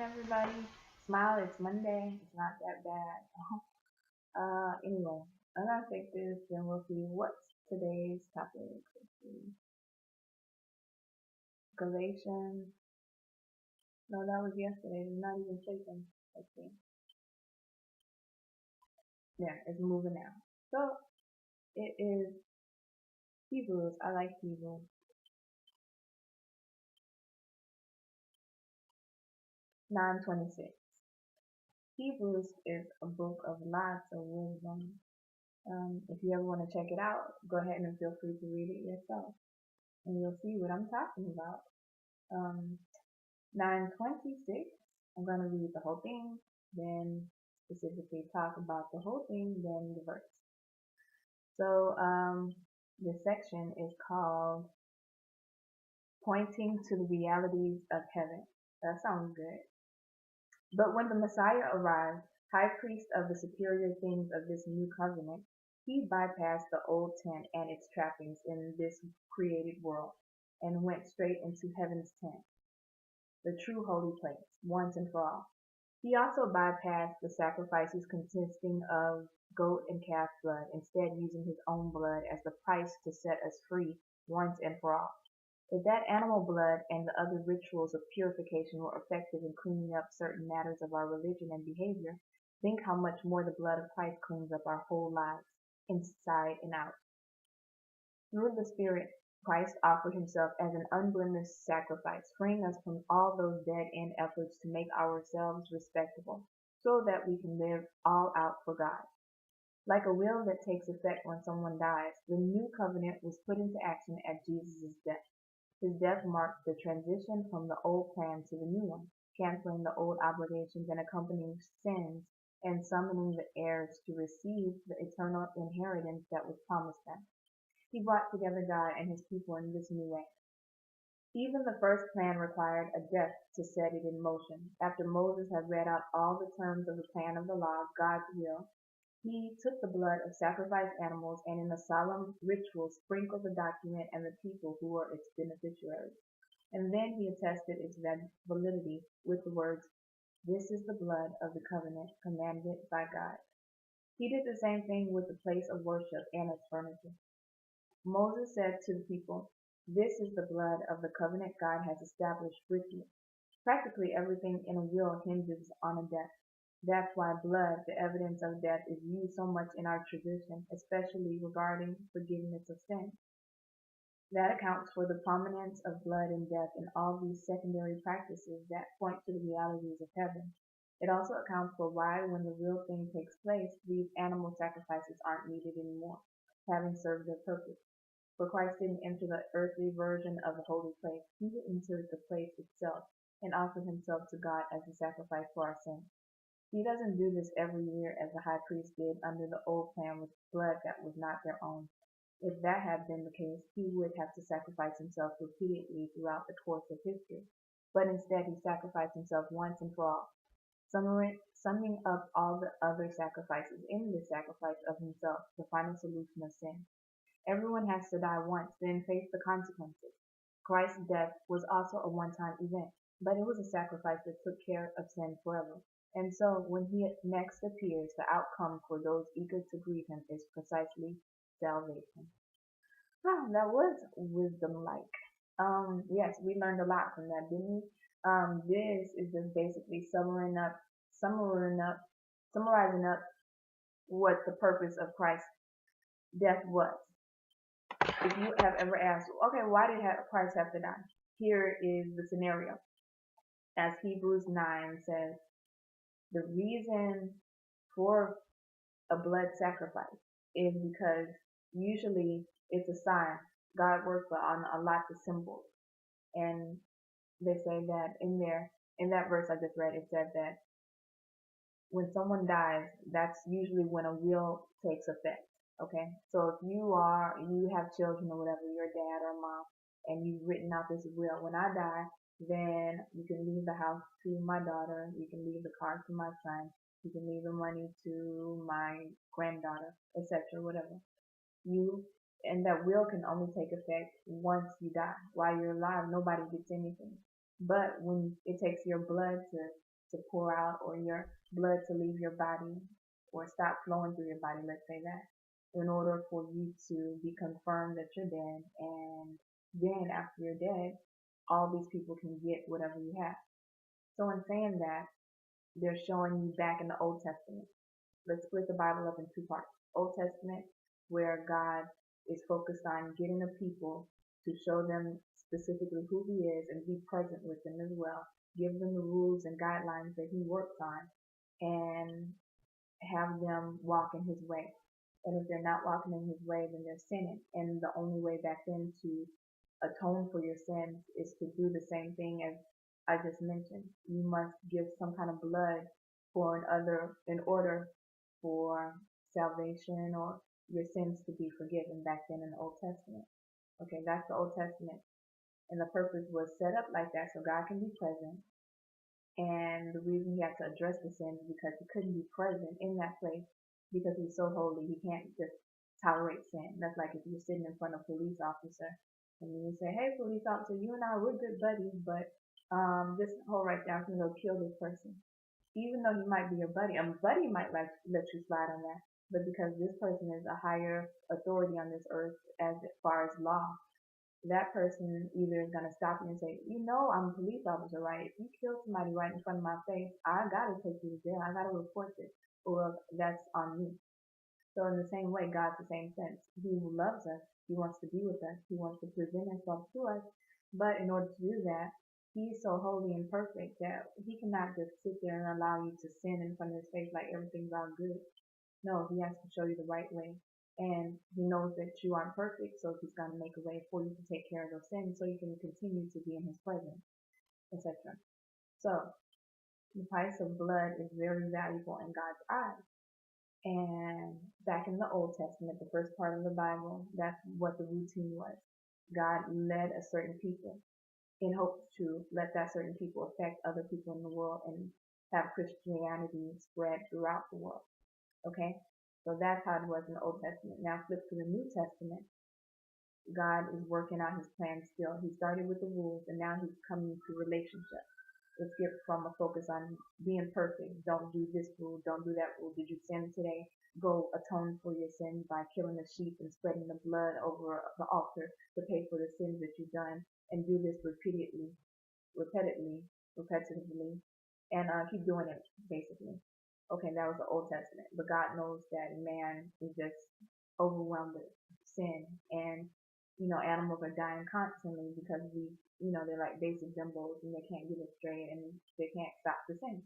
Everybody. Smile, it's Monday. It's not that bad. Anyway, I'm gonna take this and we'll see what's today's topic. Let's see. Galatians. No, that was yesterday. It's not even shaken. Let's see. Yeah, it's moving now. So it is Hebrews. I like Hebrews. 9:26. Hebrews is a book of lots of wisdom. If you ever want to check it out, go ahead and feel free to read it yourself, and you'll see what I'm talking about. Um, 9:26. I'm going to read the whole thing, then specifically talk about the whole thing, then the verse. So this section is called Pointing to the Realities of Heaven. That sounds good. But when the Messiah arrived, high priest of the superior things of this new covenant, he bypassed the old tent and its trappings in this created world and went straight into heaven's tent, the true holy place, once and for all. He also bypassed the sacrifices consisting of goat and calf blood, instead using his own blood as the price to set us free once and for all. If that animal blood and the other rituals of purification were effective in cleaning up certain matters of our religion and behavior, think how much more the blood of Christ cleans up our whole lives, inside and out. Through the Spirit, Christ offered himself as an unblemished sacrifice, freeing us from all those dead-end efforts to make ourselves respectable, so that we can live all out for God. Like a will that takes effect when someone dies, the new covenant was put into action at Jesus' death. His death marked the transition from the old plan to the new one, canceling the old obligations and accompanying sins, and summoning the heirs to receive the eternal inheritance that was promised them. He brought together God and his people in this new way. Even the first plan required a death to set it in motion. After Moses had read out all the terms of the plan of the law, God's will, he took the blood of sacrificed animals and in a solemn ritual sprinkled the document and the people who were its beneficiaries. And then he attested its validity with the words, "This is the blood of the covenant commanded by God." He did the same thing with the place of worship and its furniture. Moses said to the people, "This is the blood of the covenant God has established with you." Practically everything in a will hinges on a death. That's why blood, the evidence of death, is used so much in our tradition, especially regarding forgiveness of sin. That accounts for the prominence of blood and death in all these secondary practices that point to the realities of heaven. It also accounts for why, when the real thing takes place, these animal sacrifices aren't needed anymore, having served their purpose. For Christ didn't enter the earthly version of the holy place. He entered the place itself and offered himself to God as a sacrifice for our sins. He doesn't do this every year as the high priest did under the old plan with blood that was not their own. If that had been the case, he would have to sacrifice himself repeatedly throughout the course of history. But instead, he sacrificed himself once and for all, summing up all the other sacrifices in this sacrifice of himself, the final solution of sin. Everyone has to die once, then face the consequences. Christ's death was also a one-time event, but it was a sacrifice that took care of sin forever. And so, when he next appears, the outcome for those eager to greet him is precisely salvation. That was wisdom-like. Yes, we learned a lot from that, didn't we? This is just basically summarizing up, summarizing up what the purpose of Christ's death was. If you have ever asked, okay, why did Christ have to die? Here is the scenario. As Hebrews 9 says, the reason for a blood sacrifice is because usually it's a sign. God works on a lot of symbols. And they say that in that verse I just read, it said that when someone dies, that's usually when a will takes effect. Okay, so if you have children or whatever, your dad or mom, and you've written out this will, when I die, then you can leave the house to my daughter, you can leave the car to my son, you can leave the money to my granddaughter, etc., whatever. You and that will can only take effect once you die. While you're alive, nobody gets anything. But when it takes your blood to pour out, or your blood to leave your body or stop flowing through your body, let's say that, in order for you to be confirmed that you're dead, and then after you're dead, all these people can get whatever you have. So in saying that, they're showing you back in the Old Testament. Let's split the Bible up in two parts. Old Testament, where God is focused on getting a people to show them specifically who He is and be present with them as well. Give them the rules and guidelines that He works on, and have them walk in His way. And if they're not walking in His way, then they're sinning. And the only way back then to atone for your sins is to do the same thing as I just mentioned. You must give some kind of blood in order for salvation or your sins to be forgiven back then in the Old Testament. Okay, that's the Old Testament. And the purpose was set up like that so God can be present. And the reason He had to address the sin is because He couldn't be present in that place because He's so holy. He can't just tolerate sin. That's like if you're sitting in front of a police officer and you say, "Hey, police officer, you and I, we're good buddies, but this whole right now, I'm gonna go kill this person." Even though he might be your buddy, a buddy might like let you slide on that, but because this person is a higher authority on this earth as far as law, that person either is going to stop you and say, I'm a police officer, right? If you kill somebody right in front of my face, I got to take you to jail. I got to report this, or that's on me. So in the same way, God's the same sense. He loves us. He wants to be with us. He wants to present Himself to us. But in order to do that, He's so holy and perfect that He cannot just sit there and allow you to sin in front of His face like everything's all good. No, He has to show you the right way. And He knows that you aren't perfect, so He's going to make a way for you to take care of those sins so you can continue to be in His presence, etc. So, the price of blood is very valuable in God's eyes. And back in the Old Testament, the first part of the Bible, that's what the routine was. God led a certain people in hopes to let that certain people affect other people in the world and have Christianity spread throughout the world. Okay? So that's how it was in the Old Testament. Now flip to the New Testament. God is working out His plan still. He started with the rules and now He's coming to relationships. Let's get from a focus on being perfect. Don't do this rule. Don't do that rule. Did you sin today? Go atone for your sins by killing a sheep and spreading the blood over the altar to pay for the sins that you've done. And do this repetitively, and keep doing it, basically. Okay, that was the Old Testament. But God knows that man is just overwhelmed with sin. And, animals are dying constantly because they're like basic Jimbos and they can't get it straight and they can't stop the sin.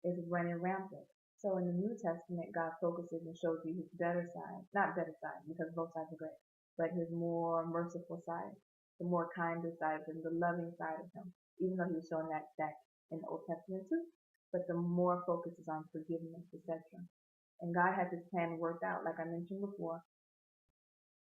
It's running rampant. So in the New Testament, God focuses and shows you His better side. Not better side, because both sides are great, but His more merciful side, the more kinder side, and the loving side of Him. Even though He was showing that back in the Old Testament too, but the more focus is on forgiveness, etc. And God has His plan worked out, like I mentioned before.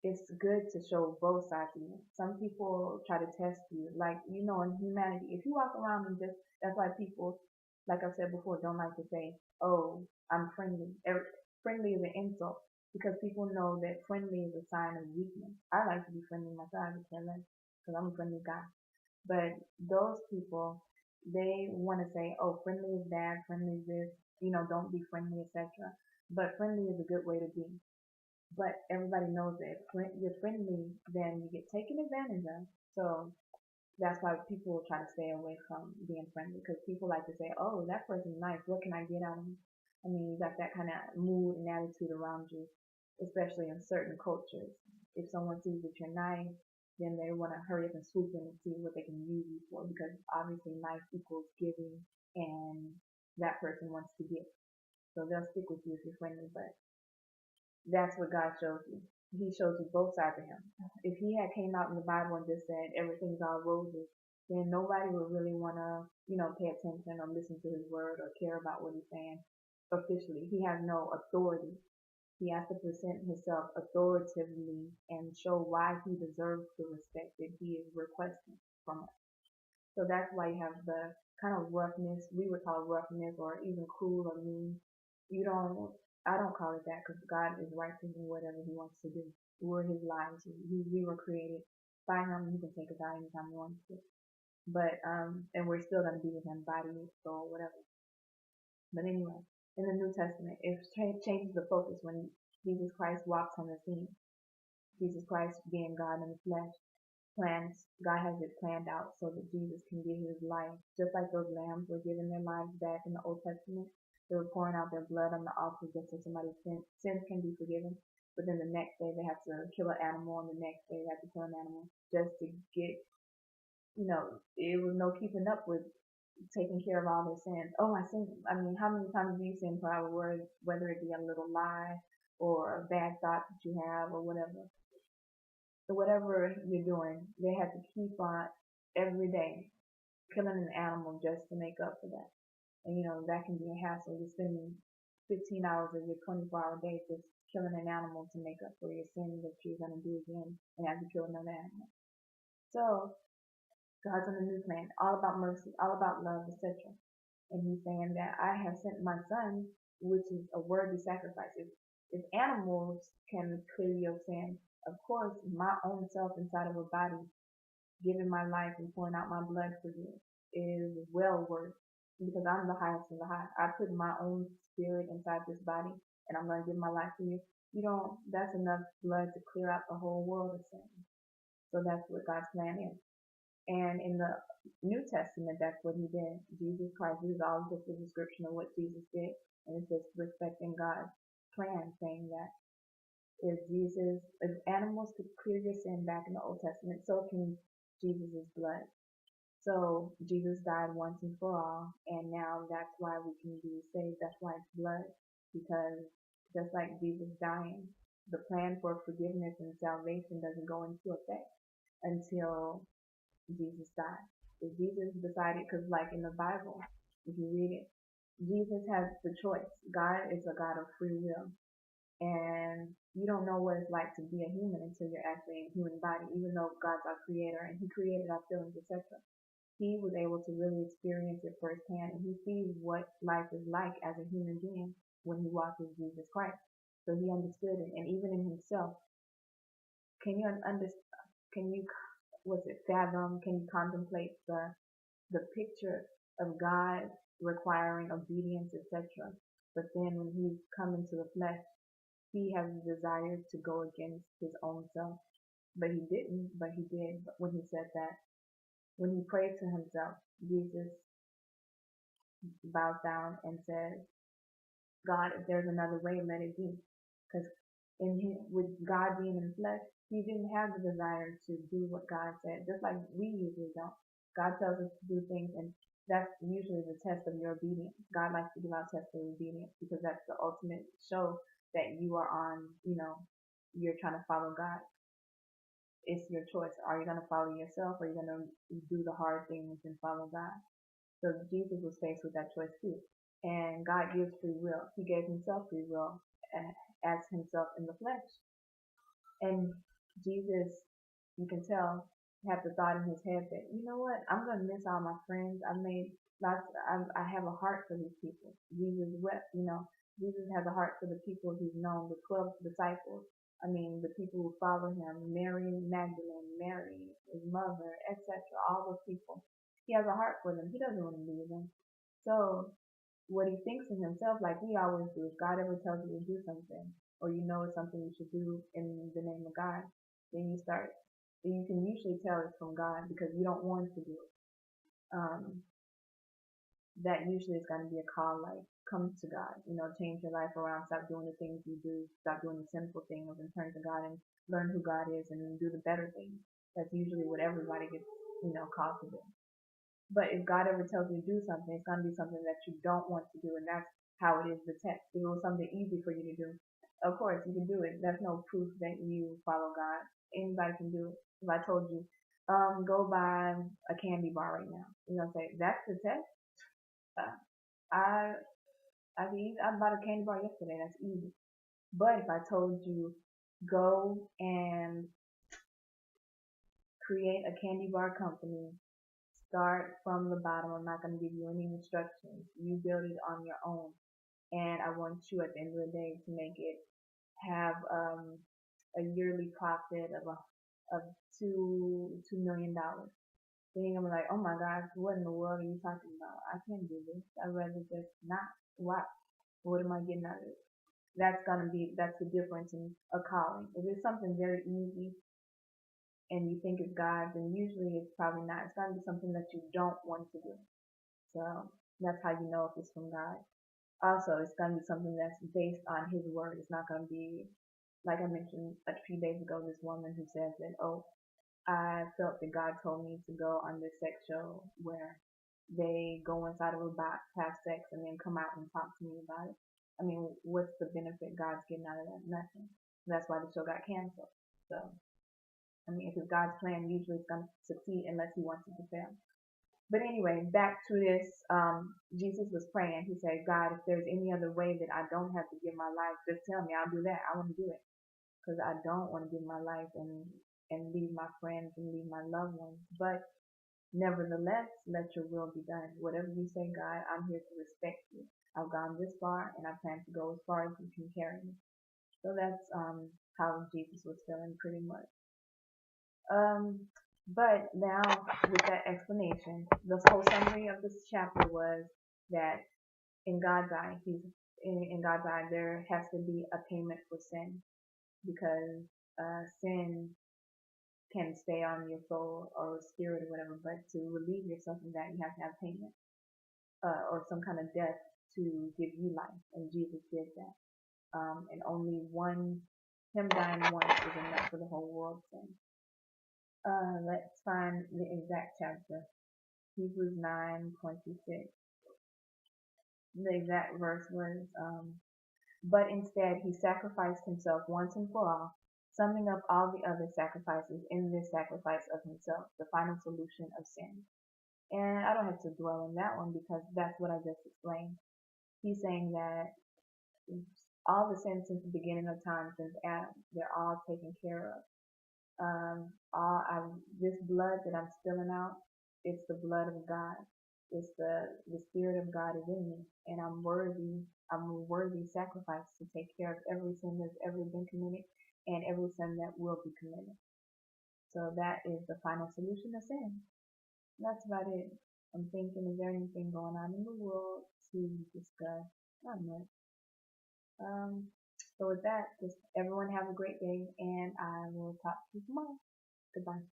It's good to show both sides of you. Some people try to test you, like, in humanity. If you walk around and that's why people, like I said before, don't like to say, "Oh, I'm friendly." Friendly is an insult because people know that friendly is a sign of weakness. I like to be friendly myself because I'm a friendly guy. But those people, they want to say, "Oh, friendly is bad, friendly is this, don't be friendly," etc. But friendly is a good way to be. But everybody knows that if you're friendly, then you get taken advantage of. So that's why people try to stay away from being friendly, because people like to say, "Oh, that person's nice. What can I get out of him?" I mean, you got that kind of mood and attitude around you, especially in certain cultures. If someone sees that you're nice, then they want to hurry up and swoop in and see what they can use you for, because obviously nice equals giving, and that person wants to give. So they'll stick with you if you're friendly, but that's what God shows you. He shows you both sides of Him. If He had came out in the Bible and just said everything's all roses, then nobody would really want to, pay attention or listen to His word or care about what He's saying officially. He has no authority. He has to present Himself authoritatively and show why He deserves the respect that He is requesting from us. So that's why you have the kind of roughness, we would call roughness, or even cruel or mean. You don't, I don't call it that, because God is righteous in whatever He wants to do. We're His lives. We were created by Him. He can take us out anytime He wants to. But and we're still gonna be with him, body, soul, whatever. But anyway, in the New Testament, it changes the focus when Jesus Christ walks on the scene. Jesus Christ being God in the flesh plans, God has it planned out so that Jesus can give his life. Just like those lambs were giving their lives back in the Old Testament, they were pouring out their blood on the altar just so somebody's sins can be forgiven. But then the next day they have to kill an animal, and the next day they have to kill an animal just to get, it was no keeping up with taking care of all their sins. Oh, I sin. I mean, how many times do you sin for our word, whether it be a little lie or a bad thought that you have or whatever? So whatever you're doing, they have to keep on every day killing an animal just to make up for that. And that can be a hassle. You're spending 15 hours of your 24-hour day just killing an animal to make up for your sin that you're going to do again and have to kill another animal. So God's on a new plan, all about mercy, all about love, etc. And he's saying that I have sent my son, which is a worthy sacrifice. If animals can clear your sin, of course, my own self inside of a body, giving my life and pouring out my blood for you is well worth, because I'm the highest of the high. I put my own spirit inside this body and I'm going to give my life for you. That's enough blood to clear out the whole world of sin. So that's what God's plan is. And in the New Testament, that's what he did. Jesus Christ, this is all just a description of what Jesus did. And it's just respecting God's plan, saying that if animals could clear your sin back in the Old Testament, so can Jesus' blood. So Jesus died once and for all, and now that's why we can be saved. That's why it's blood, because just like Jesus dying, the plan for forgiveness and salvation doesn't go into effect until Jesus died. If Jesus decided, because like in the Bible, if you read it, Jesus has the choice. God is a God of free will. And you don't know what it's like to be a human until you're actually in a human body, even though God's our creator and he created our feelings, etc. He was able to really experience it firsthand, and he sees what life is like as a human being when he walks with Jesus Christ. So he understood it, and even in himself, can you understand? Can you, what's it, fathom? Can you contemplate the picture of God requiring obedience, etc.? But then when he's come into the flesh, he has a desire to go against his own self. But he didn't, but he did when he said that. When he prayed to himself, Jesus bowed down and said, God, if there's another way, let it be. Because with God being in flesh, he didn't have the desire to do what God said, just like we usually don't. God tells us to do things, and that's usually the test of your obedience. God likes to give out tests of obedience because that's the ultimate show that you are on, you're trying to follow God. It's your choice. Are you going to follow yourself, or are you going to do the hard things and follow God? So Jesus was faced with that choice too. And God gives free will. He gave himself free will as himself in the flesh. And Jesus, you can tell, had the thought in his head that, you know what, I'm going to miss all my friends. I've made lots, I have a heart for these people. Jesus wept, Jesus has a heart for the people he's known, the 12 disciples. I mean, the people who follow him, Mary Magdalene, Mary, his mother, etc., all those people. He has a heart for them. He doesn't want to leave them. So what he thinks in himself, like we always do, if God ever tells you to do something, or you know it's something you should do in the name of God, then you can usually tell it's from God because you don't want to do it. That usually is going to be a call, like, come to God, change your life around, stop doing the things you do, stop doing the sinful things, and turn to God and learn who God is and do the better things. That's usually what everybody gets, called to do. But if God ever tells you to do something, it's going to be something that you don't want to do, and that's how it is the text. If it was something easy for you to do, of course you can do it. That's no proof that you follow God. Anybody can do it. If I told you, go buy a candy bar right now, you're gonna say that's the test. I I bought a candy bar yesterday. That's easy. But if I told you, go and create a candy bar company, start from the bottom. I'm not going to give you any instructions. You build it on your own. And I want you at the end of the day to make it have a yearly profit of $2 million. then you're gonna be like, oh my God, what in the world are you talking about? I can't do this. I'd rather just not. Why? What am I getting out of it? That's the difference in a calling. If it's something very easy and you think it's God, then usually it's probably not. It's gonna be something that you don't want to do. So that's how you know if it's from God. Also, it's gonna be something that's based on His word. It's not gonna be like I mentioned a few days ago. This woman who says that, oh, I felt that God told me to go on this sex show where they go inside of a box, have sex, and then come out and talk to me about it. I mean, what's the benefit God's getting out of that? Nothing. That's why the show got canceled. So, I mean, if it's God's plan, usually it's going to succeed unless He wants it to fail. But anyway, back to this. Jesus was praying. He said, God, if there's any other way that I don't have to give my life, just tell me. I'll do that. I want to do it because I don't want to give my life and leave my friends and leave my loved ones. But nevertheless, let your will be done. Whatever you say, God, I'm here to respect you. I've gone this far and I plan to go as far as you can carry me. So that's how Jesus was feeling pretty much. Um, but now with that explanation, the whole summary of this chapter was that in God's eye, in God's eye, there has to be a payment for sin because sin can stay on your soul or spirit or whatever, but to relieve yourself from that, you have to have payment or some kind of death to give you life, and Jesus did that. And only Him dying once is enough for the whole world's sin. Let's find the exact chapter. Hebrews 9:26. The exact verse was, but instead he sacrificed himself once and for all, summing up all the other sacrifices in this sacrifice of himself, the final solution of sin. And I don't have to dwell on that one because that's what I just explained. He's saying that all the sins since the beginning of time, since Adam, they're all taken care of. This blood that I'm spilling out, it's the blood of God. It's the Spirit of God is in me, and I'm worthy. I'm a worthy sacrifice to take care of every sin that's ever been committed and every sin that will be committed. So that is the final solution to sin. That's about it. I'm thinking, is there anything going on in the world to discuss? Not much. So with that, just everyone have a great day, and I will talk to you tomorrow. Goodbye.